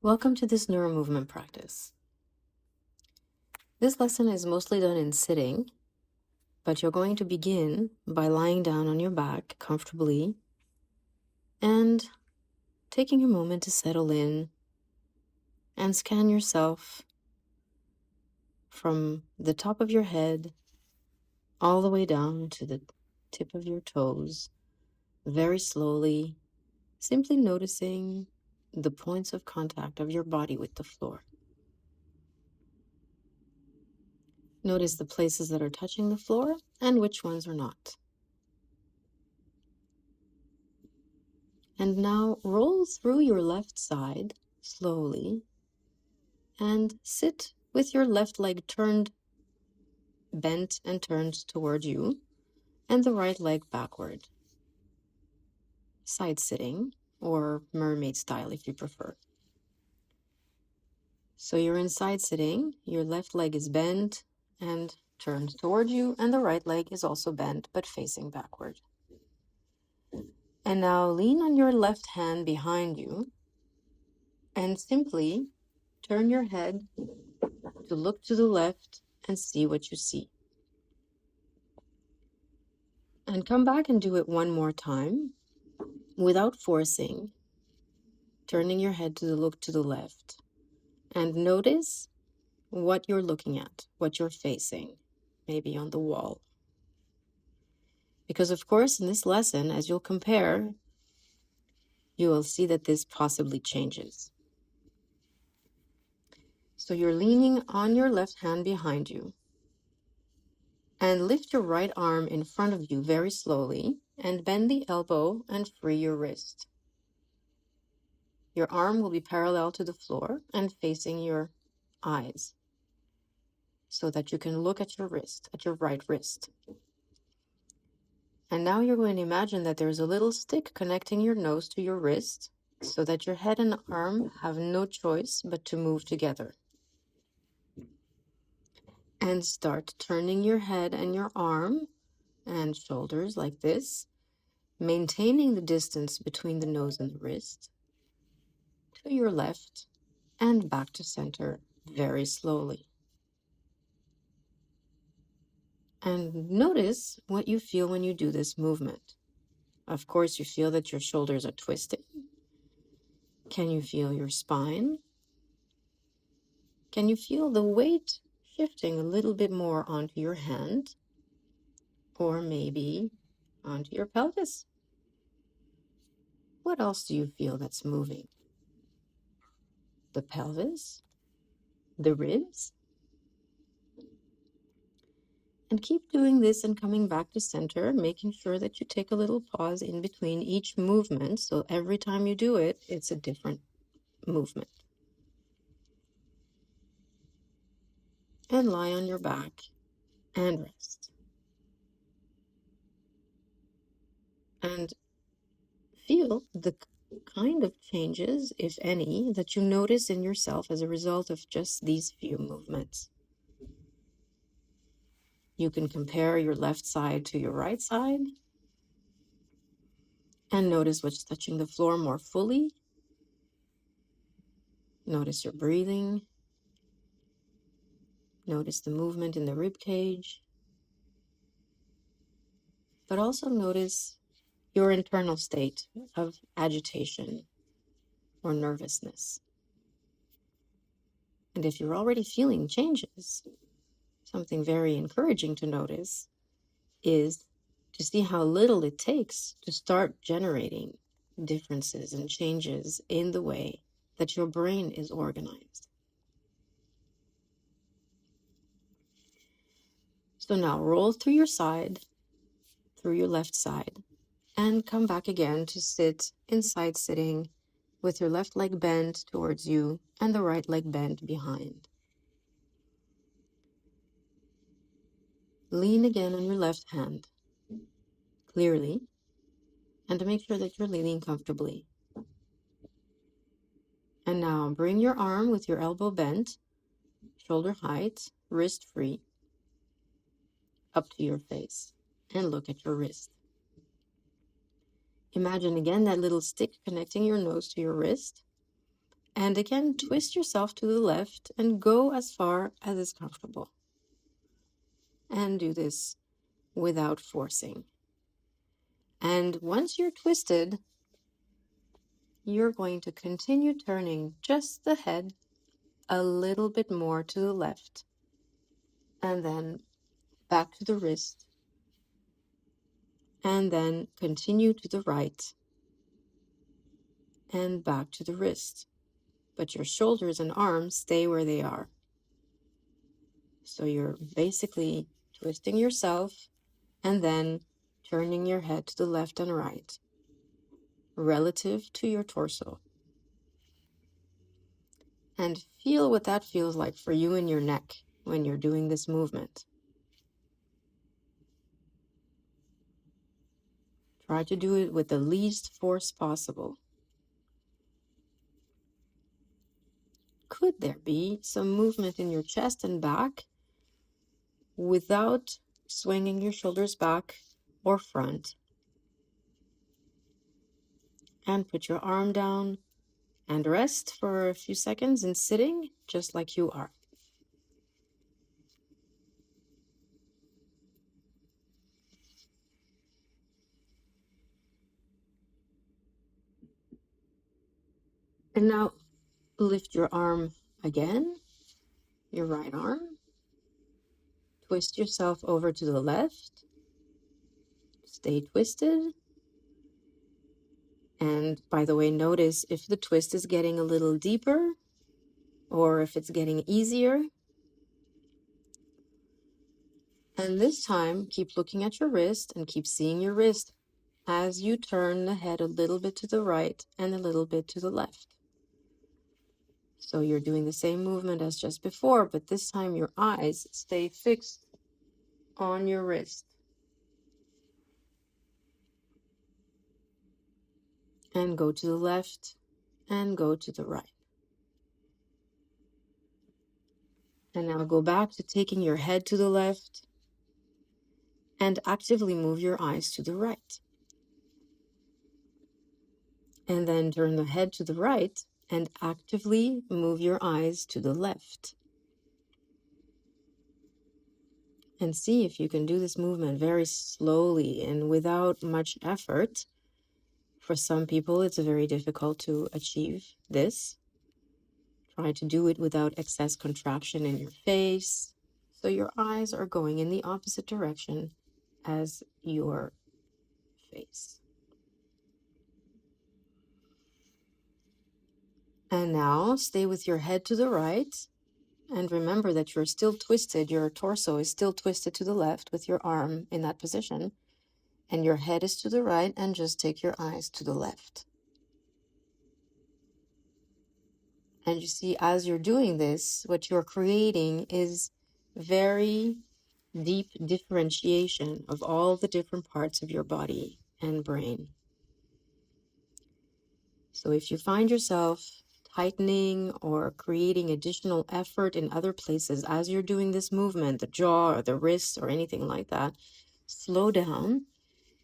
Welcome to this NeuroMovement practice. This lesson is mostly done in sitting, but you're going to begin by lying down on your back comfortably and taking a moment to settle in and scan yourself from the top of your head all the way down to the tip of your toes, very slowly, simply noticing the points of contact of your body with the floor. Notice the places that are touching the floor and which ones are not. And now roll through your left side slowly and sit with your left leg turned, bent and turned toward you, and the right leg backward. Side sitting, or mermaid style if you prefer. So you're in side sitting, your left leg is bent and turned toward you, and the right leg is also bent but facing backward. And now lean on your left hand behind you and simply turn your head to look to the left and see what you see. And come back and do it one more time without forcing, turning your head to look to the left. And notice what you're looking at, what you're facing, maybe on the wall. Because of course, in this lesson, as you'll compare, you will see that this possibly changes. So you're leaning on your left hand behind you and lift your right arm in front of you very slowly and bend the elbow and free your wrist. Your arm will be parallel to the floor and facing your eyes so that you can look at your wrist, at your right wrist. And now you're going to imagine that there's a little stick connecting your nose to your wrist so that your head and arm have no choice but to move together. And start turning your head and your arm and shoulders like this, maintaining the distance between the nose and the wrist, to your left and back to center very slowly. And notice what you feel when you do this movement. Of course, you feel that your shoulders are twisting. Can you feel your spine? Can you feel the weight shifting a little bit more onto your hand or maybe onto your pelvis? What else do you feel that's moving? The pelvis? The ribs? And keep doing this and coming back to center, making sure that you take a little pause in between each movement. So every time you do it, it's a different movement. And lie on your back and rest. And feel the kind of changes, if any, that you notice in yourself as a result of just these few movements. You can compare your left side to your right side and notice what's touching the floor more fully. Notice your breathing. Notice the movement in the rib cage. But also notice your internal state of agitation or nervousness. And if you're already feeling changes, something very encouraging to notice is to see how little it takes to start generating differences and changes in the way that your brain is organized. So now roll through your side, through your left side, and come back again to sit in side sitting with your left leg bent towards you and the right leg bent behind. Lean again on your left hand, clearly, and to make sure that you're leaning comfortably. And now bring your arm with your elbow bent, shoulder height, wrist free, up to your face, and look at your wrist. Imagine again that little stick connecting your nose to your wrist, And again, twist yourself to the left and go as far as is comfortable. And do this without forcing. And once you're twisted, you're going to continue turning just the head a little bit more to the left. And then back to the wrist. And then continue to the right. And back to the wrist. But your shoulders and arms stay where they are. So you're basically twisting yourself and then turning your head to the left and right, relative to your torso. And feel what that feels like for you in your neck when you're doing this movement. Try to do it with the least force possible. Could there be some movement in your chest and back without swinging your shoulders back or front? And put your arm down and rest for a few seconds in sitting just like you are. And now lift your arm again, your right arm. Twist yourself over to the left. Stay twisted. And by the way, notice if the twist is getting a little deeper or if it's getting easier. And this time, keep looking at your wrist and keep seeing your wrist as you turn the head a little bit to the right and a little bit to the left. So you're doing the same movement as just before, but this time your eyes stay fixed on your wrist. And go to the left and go to the right. And now go back to taking your head to the left and actively move your eyes to the right. And then turn the head to the right and actively move your eyes to the left. And see if you can do this movement very slowly and without much effort. For some people, it's very difficult to achieve this. Try to do it without excess contraction in your face. So your eyes are going in the opposite direction as your face. And now stay with your head to the right. And remember that you're still twisted. Your torso is still twisted to the left with your arm in that position. And your head is to the right, and just take your eyes to the left. And you see, as you're doing this, what you're creating is very deep differentiation of all the different parts of your body and brain. So if you find yourself tightening or creating additional effort in other places as you're doing this movement, the jaw or the wrist or anything like that, slow down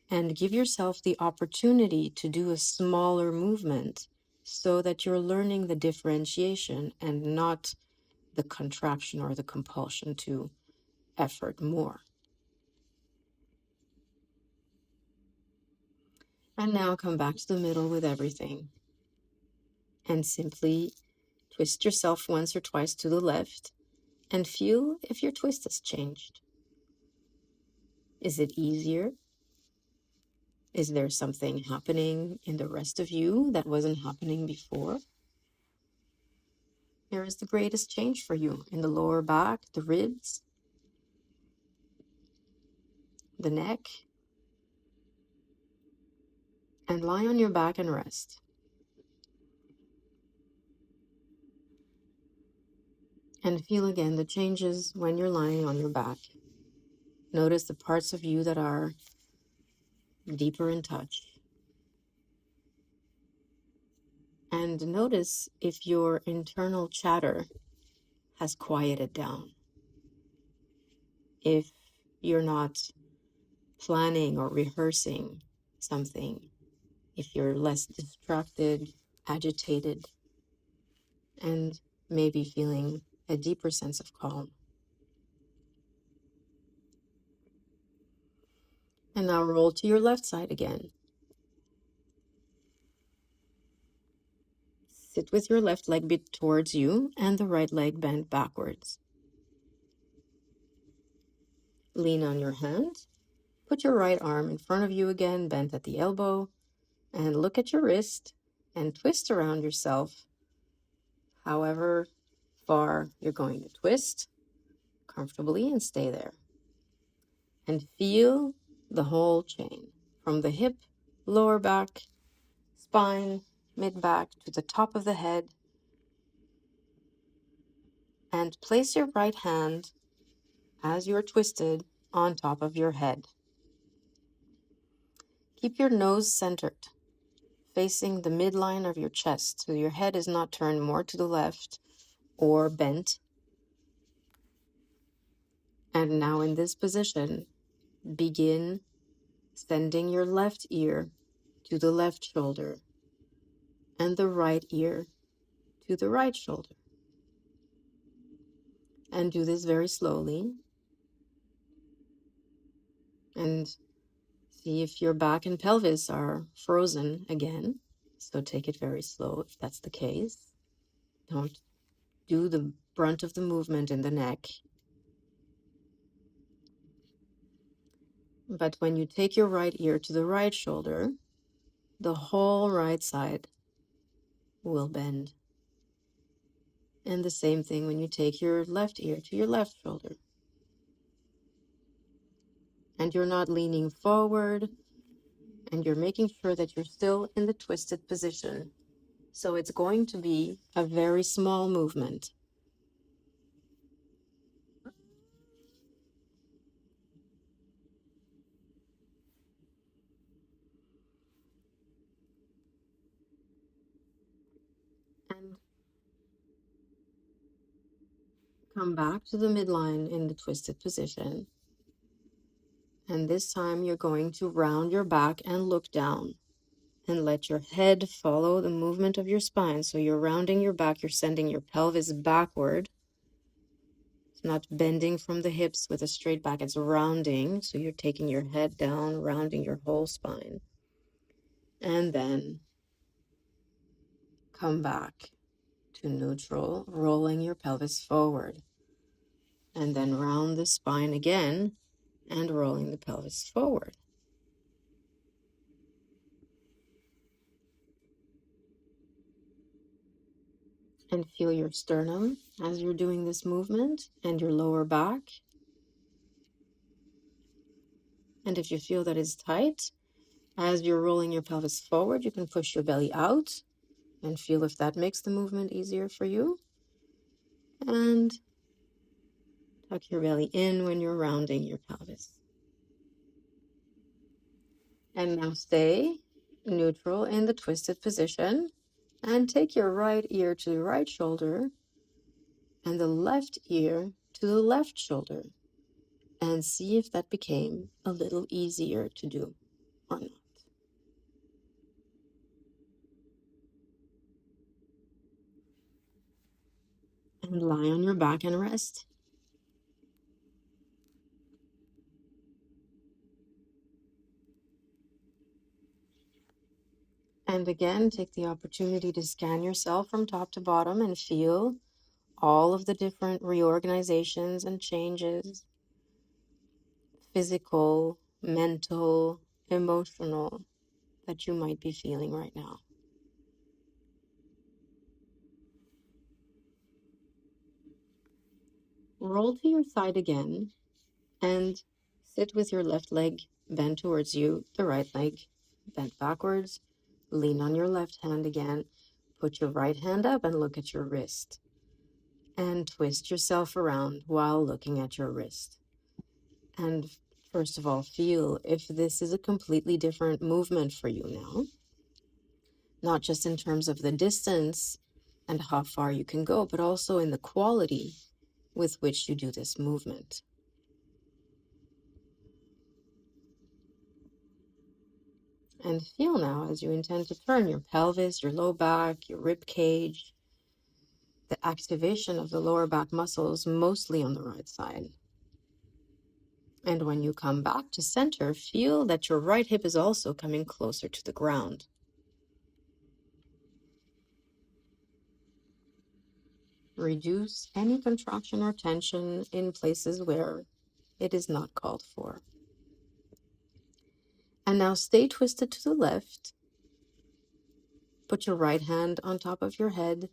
and give yourself the opportunity to do a smaller movement so that you're learning the differentiation and not the contraction or the compulsion to effort more. And now come back to the middle with everything and simply twist yourself once or twice to the left and feel if your twist has changed. Is it easier? Is there something happening in the rest of you that wasn't happening before? Where is the greatest change for you? In the lower back, the ribs, the neck? And lie on your back and rest. And feel again the changes when you're lying on your back. Notice the parts of you that are deeper in touch. And notice if your internal chatter has quieted down. If you're not planning or rehearsing something, if you're less distracted, agitated. and maybe feeling a deeper sense of calm. And now roll to your left side again. Sit with your left leg bent towards you and the right leg bent backwards. Lean on your hand. Put your right arm in front of you again, bent at the elbow, and look at your wrist and twist around yourself however far you're going to twist comfortably, and stay there. And feel the whole chain from the hip, lower back, spine, mid-back to the top of the head. And place your right hand as you're twisted on top of your head. Keep your nose centered, facing the midline of your chest, so your head is not turned more to the left or bent. And now in this position, begin sending your left ear to the left shoulder and the right ear to the right shoulder. And do this very slowly. And see if your back and pelvis are frozen again. So take it very slow if that's the case. Don't do the brunt of the movement in the neck. But when you take your right ear to the right shoulder, the whole right side will bend. And the same thing when you take your left ear to your left shoulder. And you're not leaning forward, and you're making sure that you're still in the twisted position. So it's going to be a very small movement. And come back to the midline in the twisted position. And this time you're going to round your back and look down. And let your head follow the movement of your spine. So you're rounding your back, you're sending your pelvis backward. It's not bending from the hips with a straight back, it's rounding. So you're taking your head down, rounding your whole spine. And then come back to neutral, rolling your pelvis forward. And then round the spine again and rolling the pelvis forward. And feel your sternum as you're doing this movement and your lower back. And if you feel that it's tight, as you're rolling your pelvis forward, you can push your belly out and feel if that makes the movement easier for you. And tuck your belly in when you're rounding your pelvis. And now stay neutral in the twisted position and take your right ear to the right shoulder and the left ear to the left shoulder, and see if that became a little easier to do or not. And lie on your back and rest. And again, take the opportunity to scan yourself from top to bottom and feel all of the different reorganizations and changes, physical, mental, emotional, that you might be feeling right now. Roll to your side again and sit with your left leg bent towards you, the right leg bent backwards. Lean on your left hand again. Put your right hand up and look at your wrist. And twist yourself around while looking at your wrist. And first of all, feel if this is a completely different movement for you now. Not just in terms of the distance and how far you can go, but also in the quality with which you do this movement. And feel now as you intend to turn your pelvis, your low back, your rib cage, the activation of the lower back muscles mostly on the right side. And when you come back to center, feel that your right hip is also coming closer to the ground. Reduce any contraction or tension in places where it is not called for. And now stay twisted to the left. Put your right hand on top of your head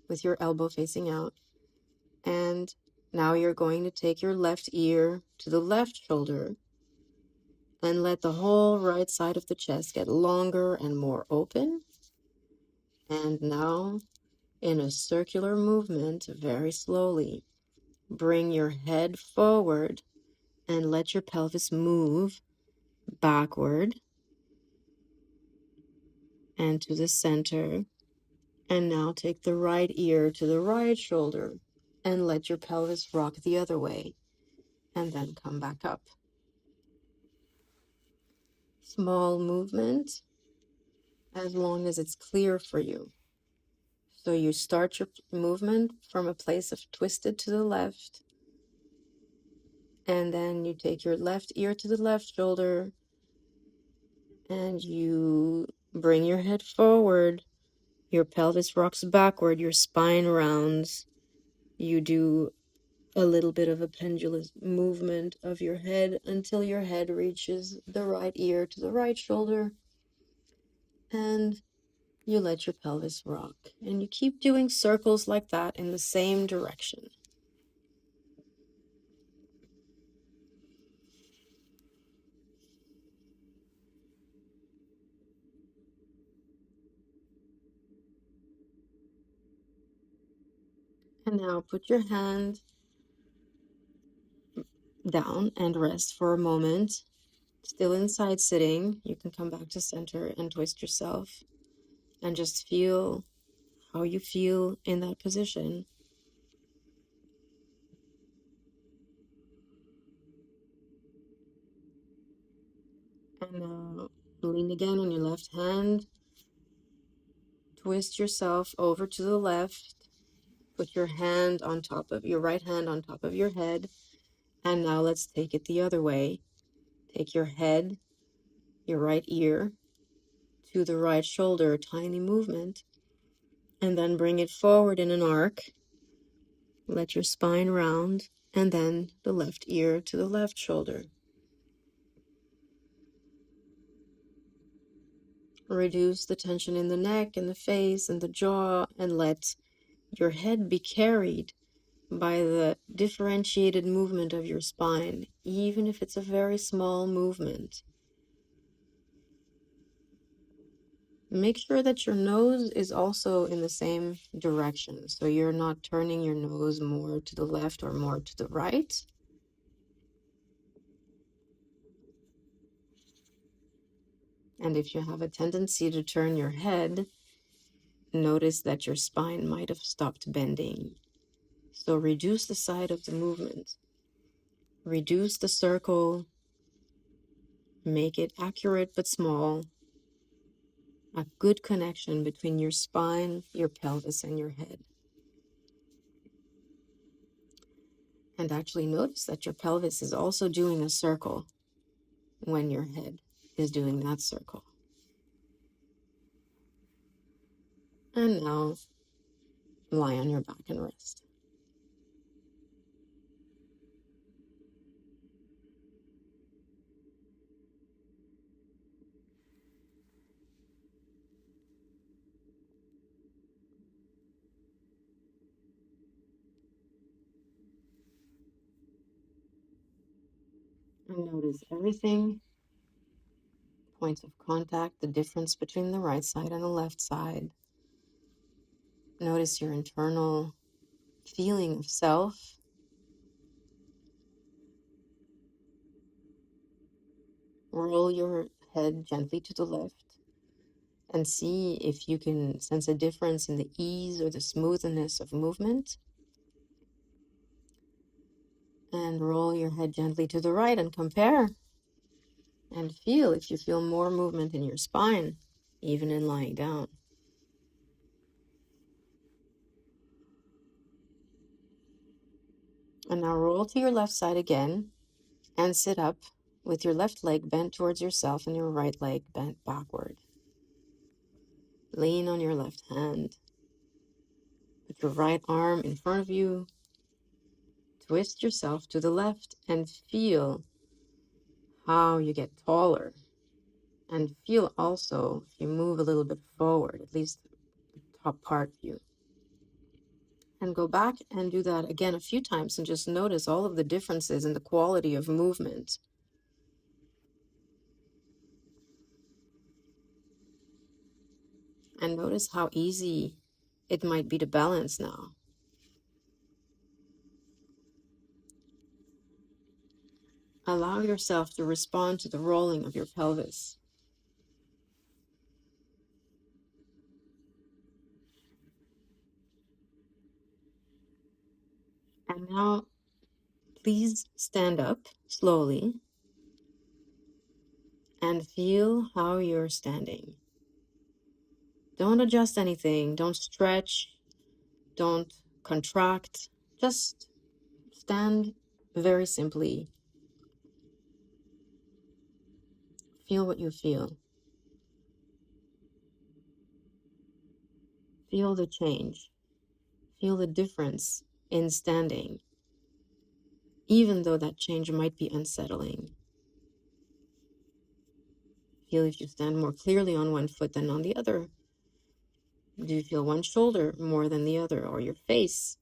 with your elbow facing out. And now you're going to take your left ear to the left shoulder and let the whole right side of the chest get longer and more open. And now, in a circular movement, very slowly, bring your head forward and let your pelvis move backward and to the center. And now take the right ear to the right shoulder and let your pelvis rock the other way, and then come back up. Small movement, as long as it's clear for you. So you start your movement from a place of twisted to the left, and then you take your left ear to the left shoulder, and you bring your head forward, your pelvis rocks backward, your spine rounds, you do a little bit of a pendulum movement of your head until your head reaches the right ear to the right shoulder, and you let your pelvis rock. And you keep doing circles like that in the same direction. And now put your hand down and rest for a moment. Still in side sitting, you can come back to center and twist yourself and just feel how you feel in that position. And now lean again on your left hand. Twist yourself over to the left. Put your hand on top of your right hand on top of your head. And now let's take it the other way. Take your head, your right ear, to the right shoulder, a tiny movement, and then bring it forward in an arc. Let your spine round, and then the left ear to the left shoulder. Reduce the tension in the neck and the face and the jaw, and let your head be carried by the differentiated movement of your spine, even if it's a very small movement. Make sure that your nose is also in the same direction, so you're not turning your nose more to the left or more to the right. And if you have a tendency to turn your head, notice that your spine might have stopped bending. So reduce the side of the movement. Reduce the circle. Make it accurate but small. A good connection between your spine, your pelvis, and your head. And actually notice that your pelvis is also doing a circle when your head is doing that circle. And now lie on your back and rest. And notice everything, points of contact, the difference between the right side and the left side. Notice your internal feeling of self. Roll your head gently to the left and see if you can sense a difference in the ease or the smoothness of movement. And roll your head gently to the right and compare. And feel if you feel more movement in your spine, even in lying down. And now roll to your left side again and sit up with your left leg bent towards yourself and your right leg bent backward. Lean on your left hand. Put your right arm in front of you. Twist yourself to the left and feel how you get taller. And feel also if you move a little bit forward, at least the top part of you. And go back and do that again a few times and just notice all of the differences in the quality of movement. And notice how easy it might be to balance now. Allow yourself to respond to the rolling of your pelvis. And now, please stand up slowly and feel how you're standing. Don't adjust anything, don't stretch, don't contract, just stand very simply. Feel what you feel. Feel the change. Feel the difference in standing, even though that change might be unsettling. Feel if you stand more clearly on one foot than on the other. Do you feel one shoulder more than the other, or your face?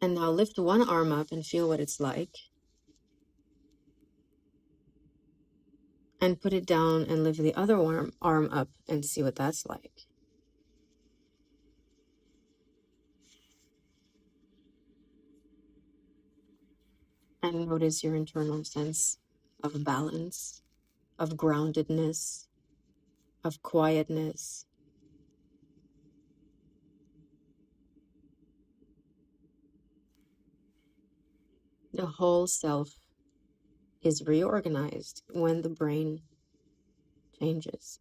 And now lift one arm up and feel what it's like. And put it down and lift the other arm up and see what that's like. And notice your internal sense of balance, of groundedness, of quietness. The whole self is reorganized when the brain changes.